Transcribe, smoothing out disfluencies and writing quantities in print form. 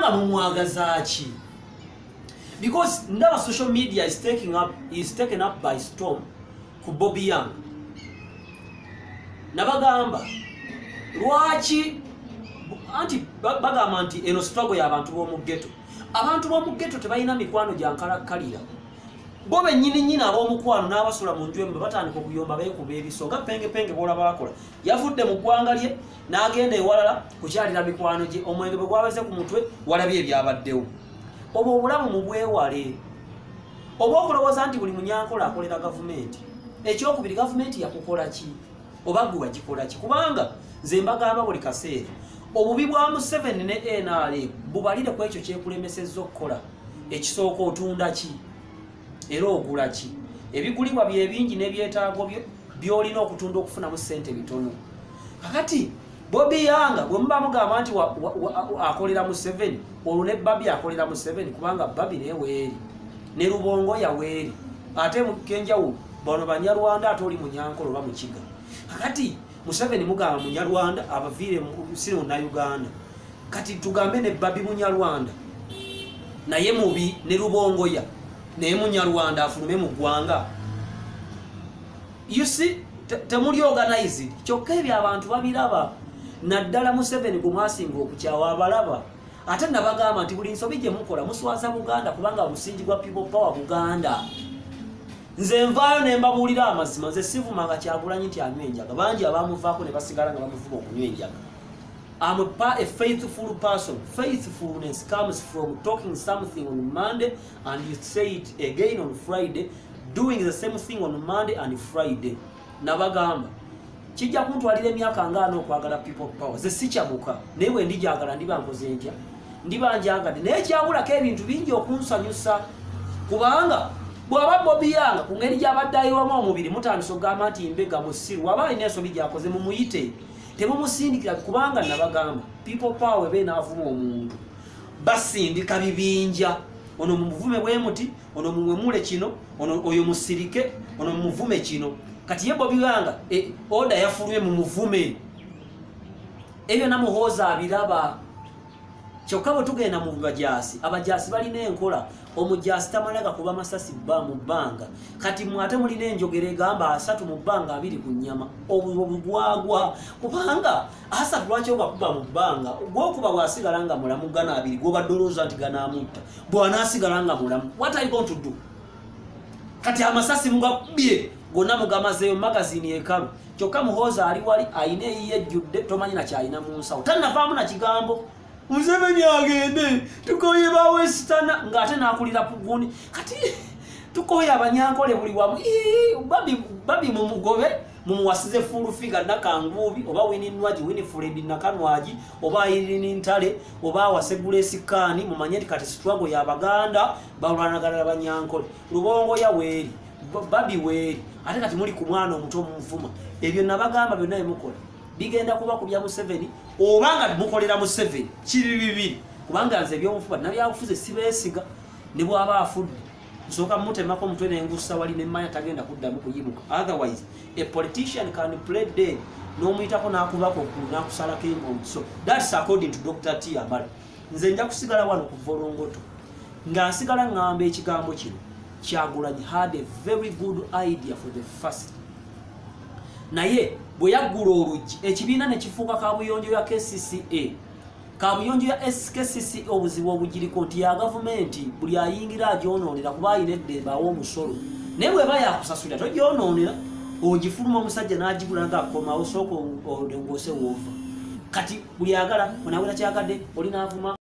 kubanga mumwagazaaki because ndaba social media is taken up by storm ku Bobby Young. Nabagamba lwaki anti bagamba nti eno struggle y'abantu b'omu ghetto. Abantu b'omu ghetto tebalina mikwano gyankalakkalira. Bo bennyini ab'omukwano n'abasula mu nju emu batandika okuyomba beekuba ebiso nga penge boolaba bakola. Yavudde mu ggwanga lye n'agenda ewalala kukyalira mikwano gye, omwenge bwe gwaweze ku mutwe walabye ebyabaddewo. Obwo obulamu mu bwewale. Oba okulowooza nti buli munyankola akolera gavumenti. Ekyokubiri gavumenti yakukola ki? Oba gwe wagikola ki? Kubanga nze mbagamba buli kaseera obubi bwa Museveni ne NRA bubalire ku ekyo kyekulemesezza okukola. Ekisooka otunda ki? Era ogula ki? Ebigulibwa bye bingi n'ebyetaago by'olina okutunda okufunamu ssente bitono. Kakati Bobby Young bwe muba mugamba nti akolera Museveni, olwo ne Babi akolera Museveni kubanga Babi naye weeri ne Rubongo yaweeri. Ate mu kenjawulo bano Banyarwanda ate oli Munyankole oba Mukiga. Kakati Museveni mugamba Munyarwanda abaviire mu siri mu Uganda. Kati tugambe ne Babi Munyarwanda naye mubi ne Rubongo ya naye Munyarwanda afulume mu ggwanga. You see, temuli organized. Kyokka ebyo abantu babiraba. Naddala Museveni gumwasinga okukyawa abalaba. Ate nabagamba nti buli nsobi gye mukola muswaza Buganda kubanga omusingi gwa people power Buganda. Nze nvaayo ne mbabuulira amazima, nze sivumanga Kyagulanyi nti anywa enjaga. Bangi abamuvaako ne basigala nga bamuvuma okunywa enjaga. I'm a faithful person. Faithfulness comes from talking something on Monday and you say it again on Friday, doing the same thing on Monday and Friday. Nabagamba kijja kuntwalira emyaka ng'ana okwagala people power. Ze sikyamuka naye bwe ndijagala ndiba nkoze ntya, ndiba njagadde naye kyabulako ebintu bingi okunsanyusa kubanga bw'aba Bobby Young ku ngeri gy'abadde ayiwamu omubiri mutandisa okugamba nti mbega musiru waba alina ensobi gyakoze mumuyite temumusindikira kubanga nabagamba people power beenaavuma omuntu basindika bibinja ono mumuvume bwe muti ono mumwemule kino ono oyo musirike ono mumuvume kino. Kati ye Bobby Young oda yafulwe mu muvume ebyo namuhooza abiraba. Kyokka bwe tugenda mu bajaasi, abajaasi balina enkola. Omujaasi tamalaga kuba masasi mu bbanga. Kati mwate mulina enjogera egamba 3 mu bbanga 2 ku nnyama obugwagwa kubanga 3 lwaki ogakuba mu bbanga gwokuba bwasigala nga mulamu gana 2 gwobadde olowooza nti ganaamutta bw'anaasigala nga mulamu. What are you going to do? Kati amasasi mugakubye gonna mugamazeeyo magazini ekalu. Kyokka muhooza ali wali ayina eyiye ejjudde tomanyi na kyayina mu nsawo tannavaamu na kigambo. Museveni agende tukoye ba Western ngate nakulira puguni. Kati tukoye abanyankole buli wamu babi mumugobe mumuwasize fulu figa nakangubi oba wininwaji Winifred nakanwaji oba irini ntale oba wasegule sikani mumanye kati struggle ya Baganda balwanagala abanyankole. Rubongo ya weeri Babi weeri ate kati muli ku mwana omuto mumufuma. Ebyo nabagamba byonna emukola bigenda kuba ku bya Museveni obanga mukolera Museveni kiri bibiri kubanga nze ebyomufuba nabyabufuze sibeesiga ne bw'aba afudde nsooka mutemako omutwe n'engussa wali nemmanya tagenda kuddamu kuyimuka. Otherwise a politician can play dead n'omuyitako n'akubako n'akusalako embongi. So that's according to Dr. T. Amala. Nze nja kusigala wano ku Volongoto nga nsigala ngamba ekigambo kino Kyagulanyi had a very good idea for the first. Naye bwe yaggula oluggi ekibiina ne kifuuka kaabuyonjo ya KCCA. Kaabuyonjo ya KCCA obuzibu obugiriko nti ya gavumenti buli ayingira agyonoonera kuba ayina eddembe awa omusolo. Naye bw'eba yakusasulira togyonoonera ogifuluma omusajja n'agigula ng'akomawo sooka ng'ose woofa. Kati buli ayagala onawera kyagadde oli n'avuma